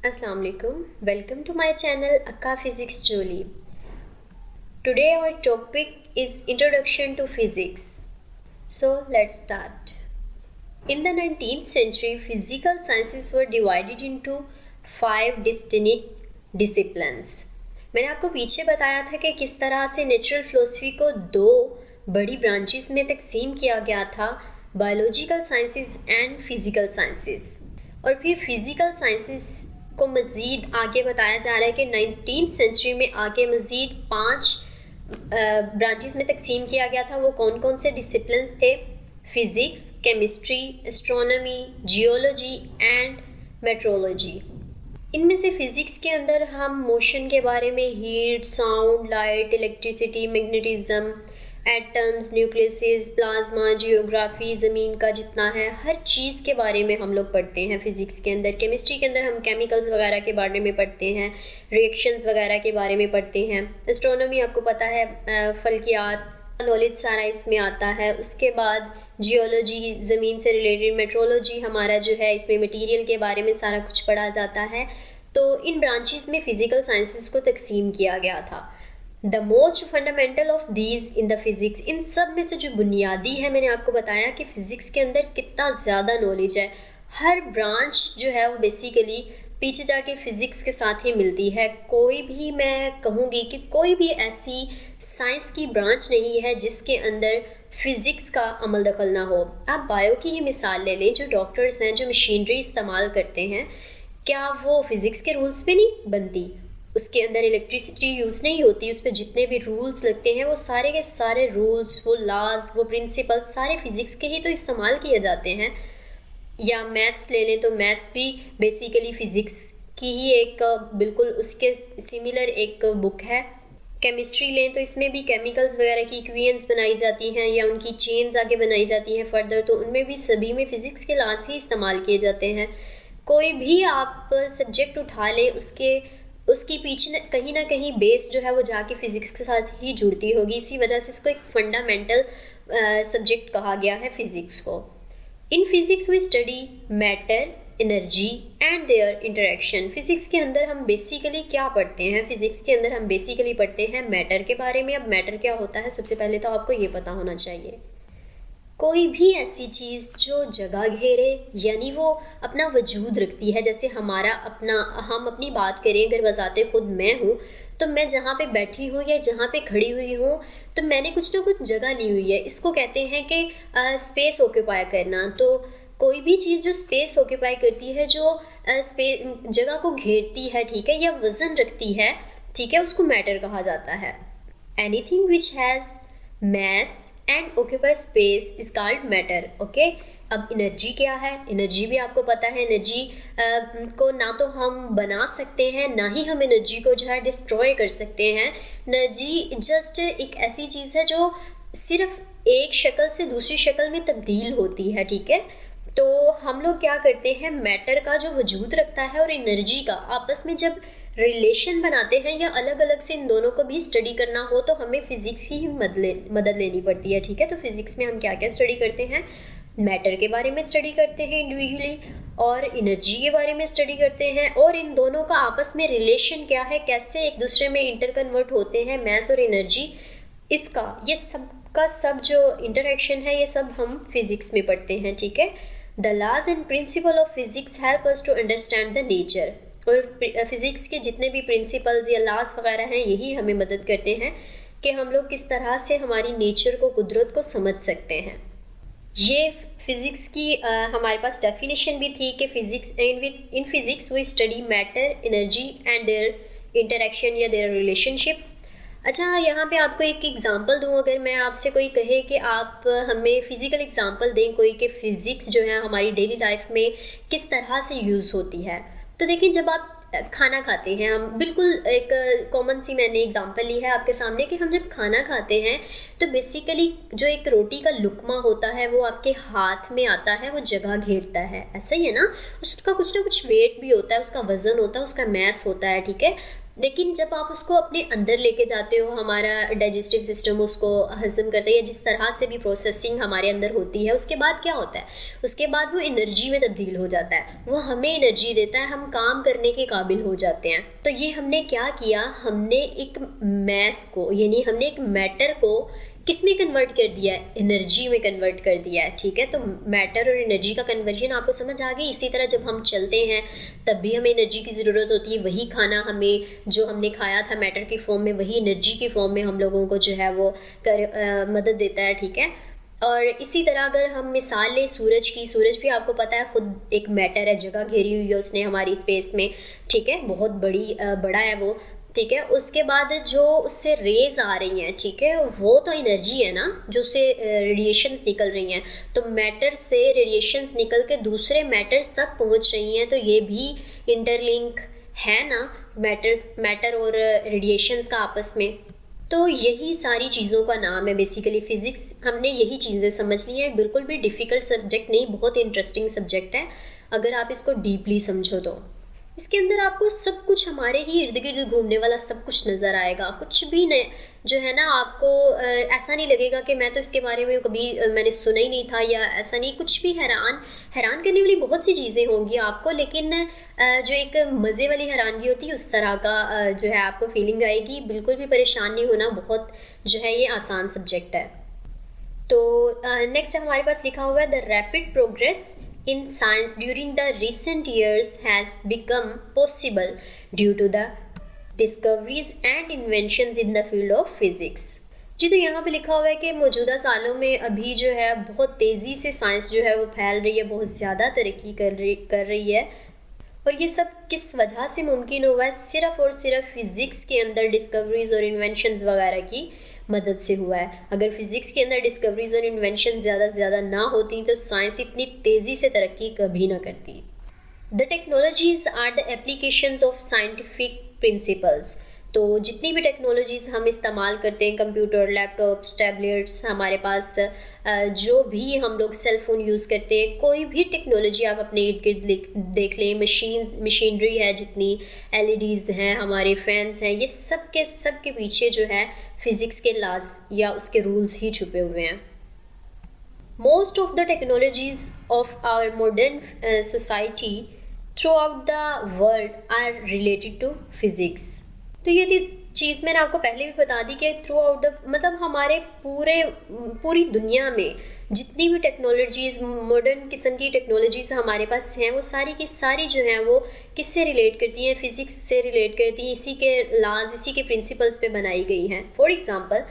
Assalamu alaikum. Welcome to my channel Akka Physics Jolie. Today our topic is Introduction to Physics. So let's start. In the 19th century, physical sciences were divided into 5 distinct disciplines. मैंने आपको पीछे बताया था कि किस तरह से natural philosophy को 2 बड़ी ब्रांचेस में तकसीम किया गया था, biological sciences and physical sciences. और फिर फिजिकल साइंसेस को मज़ीद आगे बताया जा रहा है कि 19th सेंचुरी में आगे मज़ीद 5 ब्रांचेस में तकसीम किया गया था। वो कौन कौन से डिसिप्लिन्स थे? Physics, chemistry, astronomy, geology and metrology. इनमें से फ़िज़िक्स के अंदर हम मोशन के बारे में, heat, sound, light, electricity, magnetism, atoms, nucleases, plasma, geography, ज़मीन का जितना है, हर चीज़ के बारे में हम लोग पढ़ते हैं फ़िज़िक्स के अंदर। केमिस्ट्री के अंदर हम केमिकल्स वगैरह के बारे में पढ़ते हैं, रिएक्शंस वगैरह के बारे में पढ़ते हैं। एस्ट्रोनॉमी आपको पता है, फल्कियात नॉलेज सारा इसमें आता है। उसके बाद जियोलॉजी, ज़मीन से रिलेटेड, मेट्रोलॉजी हमारा जो है इसमें मटीरियल के बारे में सारा कुछ पढ़ा जाता है। तो इन ब्रांचेस में फ़िज़िकल साइंसेस को तकसीम किया गया था। The most fundamental of these in the physics, इन सब में से जो बुनियादी है, मैंने आपको बताया कि फ़िज़िक्स के अंदर कितना ज़्यादा नॉलेज है। हर ब्रांच जो है वो बेसिकली पीछे जाके फ़िज़िक्स के साथ ही मिलती है। कोई भी, मैं कहूँगी कि कोई भी ऐसी साइंस की ब्रांच नहीं है जिसके अंदर फ़िज़िक्स का अमल दखल ना हो। आप बायो की ही मिसाल ले लें, जो डॉक्टर्स हैं, जो मशीनरी इस्तेमाल करते हैं, क्या वो फ़िज़िक्स के रूल्स पे नहीं बनती? उसके अंदर इलेक्ट्रिसिटी यूज़ नहीं होती, उस पर जितने भी रूल्स लगते हैं वो सारे के सारे रूल्स, वो लॉज, वो प्रिंसिपल्स सारे फ़िज़िक्स के ही तो इस्तेमाल किए जाते हैं। या मैथ्स ले लें तो मैथ्स भी बेसिकली फ़िज़िक्स की ही एक बिल्कुल उसके सिमिलर एक बुक है। केमिस्ट्री लें तो इसमें भी केमिकल्स वगैरह की इक्वेशंस बनाई जाती हैं या उनकी चेन्स आगे बनाई जाती हैं फर्दर, तो उनमें भी सभी में फ़िज़िक्स के लॉज ही इस्तेमाल किए जाते हैं। कोई भी आप सब्जेक्ट उठा लें, उसकी पीछे कहीं ना कहीं बेस जो है वो जाके फ़िज़िक्स के साथ ही जुड़ती होगी। इसी वजह से इसको एक फंडामेंटल सब्जेक्ट कहा गया है फ़िज़िक्स को। In physics we study matter, energy and their interaction. Physics के अंदर हम बेसिकली क्या पढ़ते हैं? फ़िज़िक्स के अंदर हम बेसिकली पढ़ते हैं मैटर के बारे में। अब मैटर क्या होता है, सबसे पहले तो आपको ये पता होना चाहिए। कोई भी ऐसी चीज़ जो जगह घेरे, यानी वो अपना वजूद रखती है। जैसे हम अपनी बात करें, अगर बजाते खुद मैं हूँ, तो मैं जहाँ पे बैठी हूँ या जहाँ पे खड़ी हुई हूँ, तो मैंने कुछ ना कुछ जगह ली हुई है। इसको कहते हैं कि स्पेस ऑक्यूपाई करना। तो कोई भी चीज़ जो स्पेस ऑक्यूपाई करती है, जो जगह को घेरती है, ठीक है, या वज़न रखती है, ठीक है, उसको मैटर कहा जाता है। Anything which has mass and occupy space is called matter. Okay, अब एनर्जी क्या है? एनर्जी भी आपको पता है, एनर्जी को ना तो हम बना सकते हैं, ना ही हम एनर्जी को जो है डिस्ट्रॉय कर सकते हैं। एनर्जी जस्ट एक ऐसी चीज़ है जो सिर्फ एक शक्ल से दूसरी शक्ल में तब्दील होती है, ठीक है। तो हम लोग क्या करते हैं, मैटर का जो वजूद रखता है और एनर्जी का आपस में जब रिलेशन बनाते हैं या अलग अलग से इन दोनों को भी स्टडी करना हो, तो हमें फ़िज़िक्स की ही मदद लेनी पड़ती है, ठीक है। तो फिज़िक्स में हम क्या क्या स्टडी करते हैं? मैटर के बारे में स्टडी करते हैं इंडिविजुअली, और एनर्जी के बारे में स्टडी करते हैं, और इन दोनों का आपस में रिलेशन क्या है, कैसे एक दूसरे में इंटर कन्वर्ट होते हैं मैस और एनर्जी, इसका ये सब का सब जो इंटरेक्शन है, ये सब हम फिज़िक्स में पढ़ते हैं, ठीक है। The laws and principle of physics help us to understand the nature. और फिज़िक्स के जितने भी प्रिंसिपल्स या लॉज वगैरह हैं, यही हमें मदद करते हैं कि हम लोग किस तरह से हमारी नेचर को, कुदरत को समझ सकते हैं। ये फिज़िक्स की हमारे पास डेफिनेशन भी थी कि in physics we study matter, energy and their interaction या देयर रिलेशनशिप। अच्छा, यहाँ पे आपको एक एग्ज़ाम्पल दूँ, अगर मैं आपसे कोई कहे कि आप हमें फ़िज़िकल एग्ज़ाम्पल दें कोई, कि फ़िज़िक्स जो है हमारी डेली लाइफ में किस तरह से यूज़ होती है, तो देखिए, जब आप खाना खाते हैं, हम बिल्कुल एक कॉमन सी मैंने एग्जांपल ली है आपके सामने कि हम जब खाना खाते हैं तो बेसिकली जो एक रोटी का लुकमा होता है वो आपके हाथ में आता है, वो जगह घेरता है, ऐसा ही है ना। उसका कुछ ना कुछ वेट भी होता है, उसका वज़न होता है, उसका मैस होता है, ठीक है। लेकिन जब आप उसको अपने अंदर लेके जाते हो, हमारा डाइजेस्टिव सिस्टम उसको हजम करता है या जिस तरह से भी प्रोसेसिंग हमारे अंदर होती है, उसके बाद क्या होता है, उसके बाद वो एनर्जी में तब्दील हो जाता है, वो हमें एनर्जी देता है, हम काम करने के काबिल हो जाते हैं। तो ये हमने क्या किया, हमने एक मैस को यानी हमने एक मैटर को किस में कन्वर्ट कर दिया है, एनर्जी में कन्वर्ट कर दिया है। ठीक है, तो मैटर और एनर्जी का कन्वर्जन आपको समझ आ गई। इसी तरह जब हम चलते हैं तब भी हमें एनर्जी की ज़रूरत होती है, वही खाना हमें जो हमने खाया था मैटर की फॉर्म में, वही एनर्जी की फॉर्म में हम लोगों को जो है वो मदद देता है। ठीक है, और इसी तरह अगर हम मिसाल लें सूरज की, सूरज भी आपको पता है खुद एक मैटर है, जगह घेरी हुई है उसने हमारी स्पेस में। ठीक है, बहुत बड़ा है वो। ठीक है, उसके बाद जो उससे रेज आ रही हैं, ठीक है, वो तो एनर्जी है ना, जो उससे रेडिएशंस निकल रही हैं। तो मैटर से रेडिएशंस निकल के दूसरे मैटर्स तक पहुंच रही हैं, तो ये भी इंटरलिंक है ना, मैटर और रेडिएशंस का आपस में। तो यही सारी चीज़ों का नाम है बेसिकली फिज़िक्स। हमने यही चीज़ें समझ ली हैं, बिल्कुल भी डिफ़िकल्ट सब्जेक्ट नहीं, बहुत इंटरेस्टिंग सब्जेक्ट है अगर आप इसको डीपली समझो तो। इसके अंदर आपको सब कुछ हमारे ही इर्द गिर्द घूमने वाला सब कुछ नज़र आएगा, कुछ भी नहीं जो है ना, आपको ऐसा नहीं लगेगा कि मैं तो इसके बारे में कभी मैंने सुना ही नहीं था, या ऐसा नहीं, कुछ भी हैरान करने वाली बहुत सी चीज़ें होंगी आपको, लेकिन जो एक मज़े वाली हैरानगी होती है उस तरह का जो है आपको फीलिंग आएगी। बिल्कुल भी परेशान नहीं होना, बहुत जो है ये आसान सब्जेक्ट है। तो नेक्स्ट हमारे पास लिखा हुआ है the rapid progress in science during the recent years has become possible due to the discoveries and inventions in the field of physics। जी, तो यहाँ पे लिखा हुआ है कि मौजूदा सालों में अभी जो है बहुत तेज़ी से साइंस जो है वो फैल रही है, बहुत ज़्यादा तरक्की कर रही है। और ये सब किस वजह से मुमकिन हुआ है, सिर्फ़ और सिर्फ फिज़िक्स के अंदर डिस्कवरीज और इन्वेंशंस वगैरह की मदद से हुआ है। अगर फिज़िक्स के अंदर डिस्कवरीज और इन्वेंशन ज़्यादा से ज़्यादा ना होती तो साइंस इतनी तेज़ी से तरक्की कभी ना करती। The technologies are the applications of scientific principles. तो जितनी भी टेक्नोलॉजीज़ हम इस्तेमाल करते हैं, कंप्यूटर, लैपटॉप्स, टैबलेट्स, हमारे पास जो भी हम लोग सेल फ़ोन यूज़ करते हैं, कोई भी टेक्नोलॉजी आप अपने इर्द गिर्द देख लें, मशीनरी है, जितनी एलईडीज़ हैं, हमारे फैंस हैं, ये सब के पीछे जो है फ़िज़िक्स के लॉज या उसके रूल्स ही छुपे हुए हैं। Most of the technologies of our modern society throughout the world are related to physics. तो ये चीज़ मैंने आपको पहले भी बता दी कि थ्रू आउट द मतलब हमारे पूरी दुनिया में जितनी भी टेक्नोलॉजीज़, मॉडर्न किस्म की टेक्नोलॉजीज़ हमारे पास हैं, वो सारी की सारी जो हैं वो किससे रिलेट करती हैं, फ़िज़िक्स से रिलेट करती हैं, इसी के लॉज, इसी के प्रिंसिपल्स पे बनाई गई हैं। For example,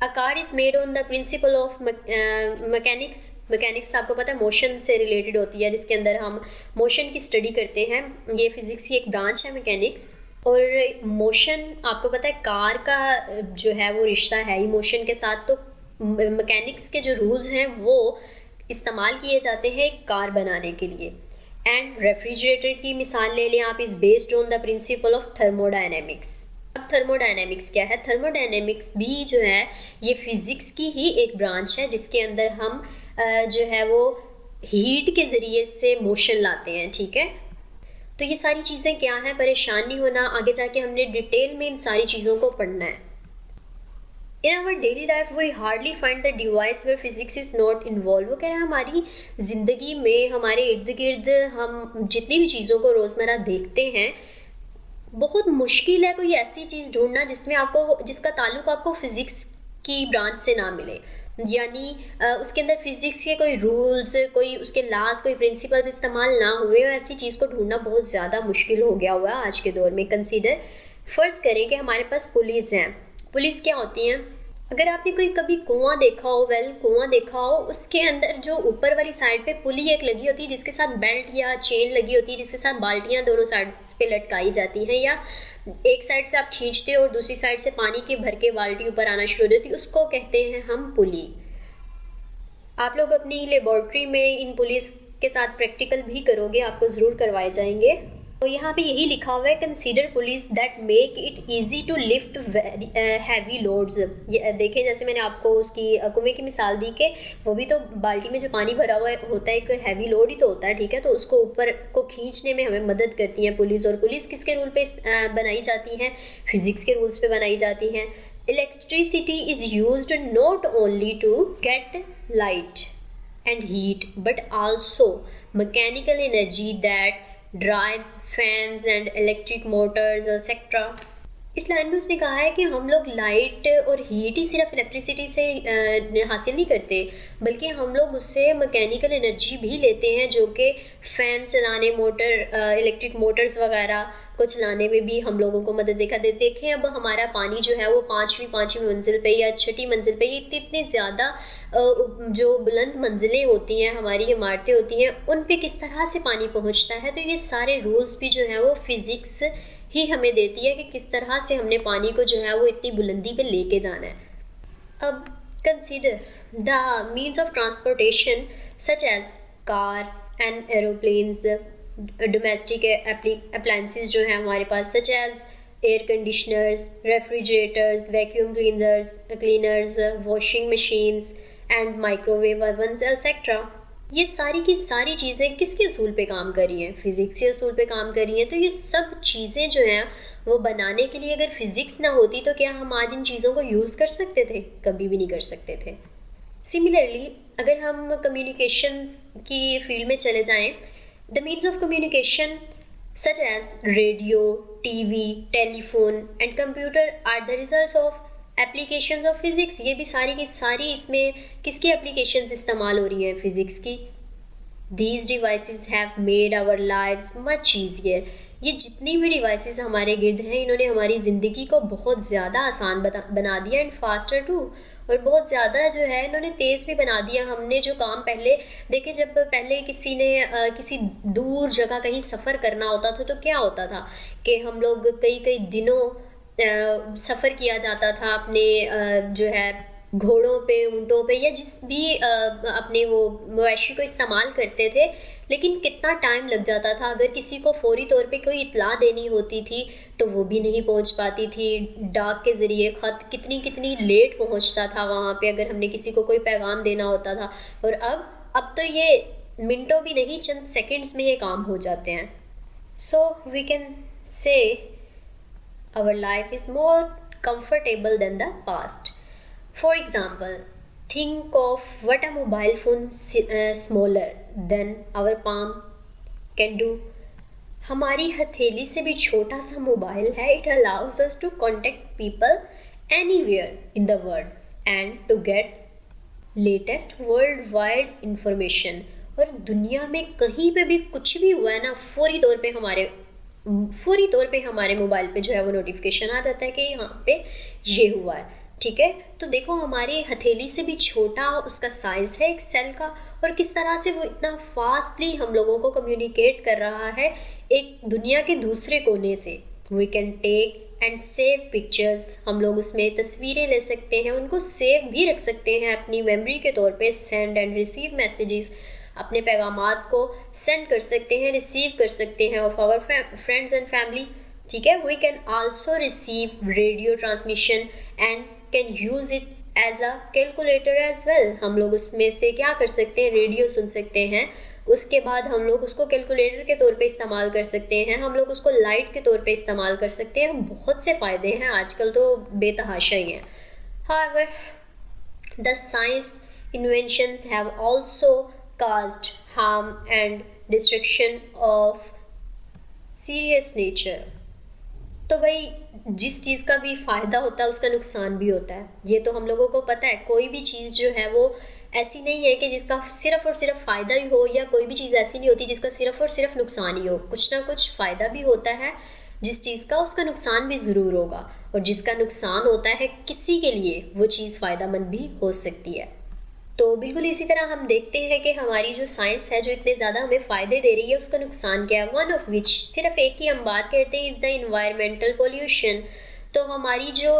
a car is made on the principle of mechanics आपको पता है मोशन से रिलेटेड होती है, जिसके अंदर हम मोशन की स्टडी करते हैं। ये फिज़िक्स की एक ब्रांच है मैकेनिक्स। और मोशन आपको पता है कार का जो है वो रिश्ता है ही मोशन के साथ, तो मैकेनिक्स के जो रूल्स हैं वो इस्तेमाल किए जाते हैं कार बनाने के लिए। एंड रेफ्रिजरेटर की मिसाल ले लें आप, is based on the principle of thermodynamics. अब थर्मोडायनेमिक्स क्या है? थर्मोडायनेमिक्स भी जो है ये फिज़िक्स की ही एक ब्रांच है, जिसके अंदर हम जो है वो हीट के ज़रिए से मोशन लाते हैं। ठीक है, तो ये सारी चीज़ें क्या हैं, परेशान नहीं होना, आगे जाके हमने डिटेल में इन सारी चीज़ों को पढ़ना है। In our daily life we hardly find the device where physics is not involve. वो कह रहे हैं हमारी ज़िंदगी में, हमारे इर्द गिर्द हम जितनी भी चीज़ों को रोज़मर्रा देखते हैं, बहुत मुश्किल है कोई ऐसी चीज़ ढूंढना जिसका ताल्लुक आपको फ़िज़िक्स की ब्रांच से ना मिले, यानी उसके अंदर फिज़िक्स के कोई रूल्स, कोई उसके लॉज, कोई प्रिंसिपल्स इस्तेमाल ना हुए, ऐसी चीज़ को ढूंढना बहुत ज़्यादा मुश्किल हो गया हुआ है आज के दौर में। कंसीडर फ़र्ज़ करें कि हमारे पास पुलिस हैं। पुलिस क्या होती हैं? अगर आपने कोई कभी कुआं देखा हो, उसके अंदर जो ऊपर वाली साइड पे पुली एक लगी होती है, जिसके साथ बेल्ट या चेन लगी होती है, जिसके साथ बाल्टियाँ दोनों साइड पे लटकाई जाती हैं, या एक साइड से आप खींचते हो और दूसरी साइड से पानी की भर के बाल्टी ऊपर आना शुरू हो जाती है, उसको कहते हैं हम पुली। आप लोग अपनी लेबॉर्ट्री में इन पुलिस के साथ प्रैक्टिकल भी करोगे, आपको ज़रूर करवाए जाएंगे। तो यहाँ पे यही लिखा हुआ है, consider pulleys that make it easy to lift heavy loads. ये देखें, जैसे मैंने आपको उसकी कुएं की मिसाल दी कि वो भी तो बाल्टी में जो पानी भरा हुआ होता है एक हैवी लोड ही तो होता है, ठीक है। तो उसको ऊपर को खींचने में हमें मदद करती हैं पुलिस। और पुलिस किसके रूल पे बनाई जाती हैं? फिजिक्स के रूल्स पे बनाई जाती हैं। Electricity is used not only to get light and heat but also mechanical energy that drives fans and electric motors etc. इस लाइन में उसने कहा है कि हम लोग लाइट और हीट ही सिर्फ इलेक्ट्रिसिटी से हासिल नहीं करते, बल्कि हम लोग उससे मैकेनिकल एनर्जी भी लेते हैं, जो कि फ़ैन चलाने, मोटर, इलेक्ट्रिक मोटर्स वगैरह को चलाने में भी हम लोगों को मदद देखें अब हमारा पानी जो है वो पाँचवीं मंजिल पे या छठी मंजिल पे, ये इतनी ज़्यादा जो बुलंद मंजिलें होती हैं, हमारी इमारतें होती हैं, उन पे किस तरह से पानी पहुंचता है। तो ये सारे रूल्स भी जो है वो फिज़िक्स ही हमें देती है कि किस तरह से हमने पानी को जो है वो इतनी बुलंदी पे लेके जाना है। अब consider the means of transportation such as car and aeroplanes, domestic appliances जो हैं हमारे पास, such as air conditioners, refrigerators, vacuum cleaners, washing machines and microwave ovens etcetera. ये सारी की सारी चीज़ें किसके असूल पे काम कर रही हैं? फ़िज़िक्स के असूल पे काम कर रही हैं। तो ये सब चीज़ें जो हैं वो बनाने के लिए अगर फ़िज़िक्स ना होती तो क्या हम आज इन चीज़ों को यूज़ कर सकते थे? कभी भी नहीं कर सकते थे। सिमिलरली अगर हम कम्युनिकेशन की फील्ड में चले जाएं, the means of communication such as radio, TV, telephone and computer are the results of applications of physics. ये भी सारी की सारी इसमें किसकी एप्लीकेशंस इस्तेमाल हो रही हैं? फिज़िक्स की। These devices have made our lives much easier. ये जितनी भी डिवाइसेस हमारे गिर्द हैं, इन्होंने हमारी ज़िंदगी को बहुत ज़्यादा आसान बना दिया एंड फास्टर टू, और बहुत ज़्यादा जो है इन्होंने तेज़ भी बना दिया। हमने जो काम पहले देखे, जब पहले किसी ने किसी दूर जगह कहीं सफ़र करना होता था तो क्या होता था कि हम लोग कई दिनों सफ़र किया जाता था अपने जो है घोड़ों पे, ऊँटों पे, या जिस भी अपने वो मवेशी को इस्तेमाल करते थे, लेकिन कितना टाइम लग जाता था। अगर किसी को फौरी तौर पे कोई इत्तला देनी होती थी तो वो भी नहीं पहुंच पाती थी। डाक के ज़रिए ख़त कितनी लेट पहुंचता था वहाँ पे, अगर हमने किसी को कोई पैगाम देना होता था। और अब तो ये मिनटों भी नहीं, चंद सेकंड्स में ये काम हो जाते हैं। So we can say our life is more comfortable than the past. For example, think of what a mobile phone smaller than our palm can do. हमारी हथेली से भी छोटा सा मोबाइल है। It allows us to contact people anywhere in the world and to get latest worldwide information. और दुनिया में कहीं पे भी कुछ भी हुआ है ना, फौरी तौर पे हमारे मोबाइल पे जो है वो नोटिफिकेशन आ जाता है कि यहाँ पे ये हुआ है, ठीक है। तो देखो हमारी हथेली से भी छोटा उसका साइज़ है एक सेल का, और किस तरह से वो इतना फास्टली हम लोगों को कम्युनिकेट कर रहा है एक दुनिया के दूसरे कोने से। We can take and save pictures, हम लोग उसमें तस्वीरें ले सकते हैं, उनको सेव भी रख सकते हैं अपनी मेमोरी के तौर पे। सेंड एंड रिसीव मैसेजेस, अपने पैगामात को सेंड कर सकते हैं, रिसीव कर सकते हैं of our friends and family, ठीक है। We can also receive radio transmission and can use it as a calculator as well. हम लोग उसमें से क्या कर सकते हैं? रेडियो सुन सकते हैं, उसके बाद हम लोग उसको कैलकुलेटर के तौर पे इस्तेमाल कर सकते हैं, हम लोग उसको लाइट के तौर पे इस्तेमाल कर सकते हैं। बहुत से फ़ायदे हैं, आजकल तो बेतहाशा ही हैं। However, the science inventions have also caused harm and destruction of serious nature. तो भाई जिस चीज़ का भी फ़ायदा होता है उसका नुकसान भी होता है, ये तो हम लोगों को पता है। कोई भी चीज़ जो है वो ऐसी नहीं है कि जिसका सिर्फ़ और सिर्फ फ़ायदा ही हो, या कोई भी चीज़ ऐसी नहीं होती जिसका सिर्फ़ और सिर्फ नुकसान ही हो। कुछ ना कुछ फ़ायदा भी होता है जिस चीज़ का, उसका नुकसान भी ज़रूर होगा। और जिसका नुकसान होता है किसी के लिए, वो चीज़ फ़ायदेमंद भी हो सकती है। तो बिल्कुल इसी तरह हम देखते हैं कि हमारी जो साइंस है जो इतने ज़्यादा हमें फ़ायदे दे रही है, उसका नुकसान क्या है। वन ऑफ विच, सिर्फ एक की हम बात करते हैं, इज़ द इन्वायरमेंटल पोल्यूशन। तो हमारी जो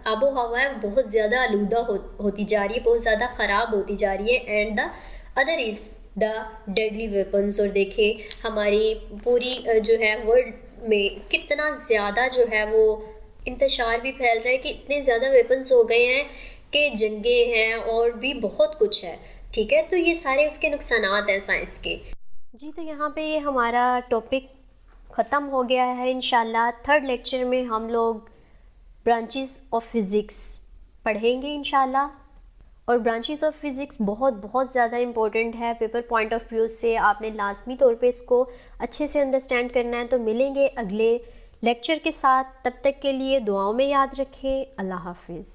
आबो हवा है बहुत ज़्यादा आलूदा होती जा रही है, बहुत ज़्यादा ख़राब होती जा रही है। And the other is the deadly weapons. और देखें हमारी पूरी जो है वर्ल्ड में कितना ज़्यादा जो है वो इंतशार भी फैल रहा है कि इतने ज़्यादा वेपन्स हो गए हैं कि जंगें हैं और भी बहुत कुछ है। ठीक है, तो ये सारे उसके नुकसानात हैं साइंस के। जी, तो यहाँ पे ये हमारा टॉपिक ख़त्म हो गया है। इंशाल्लाह थर्ड लेक्चर में हम लोग ब्रांचेस ऑफ फिज़िक्स पढ़ेंगे इंशाल्लाह। और ब्रांचेस ऑफ फिज़िक्स बहुत बहुत ज़्यादा इंपॉर्टेंट है पेपर पॉइंट ऑफ व्यू से। आपने लाजमी तौर पे इसको अच्छे से अंडरस्टैंड करना है। तो मिलेंगे अगले लेक्चर के साथ, तब तक के लिए दुआओं में याद रखें। अल्लाह हाफिज़।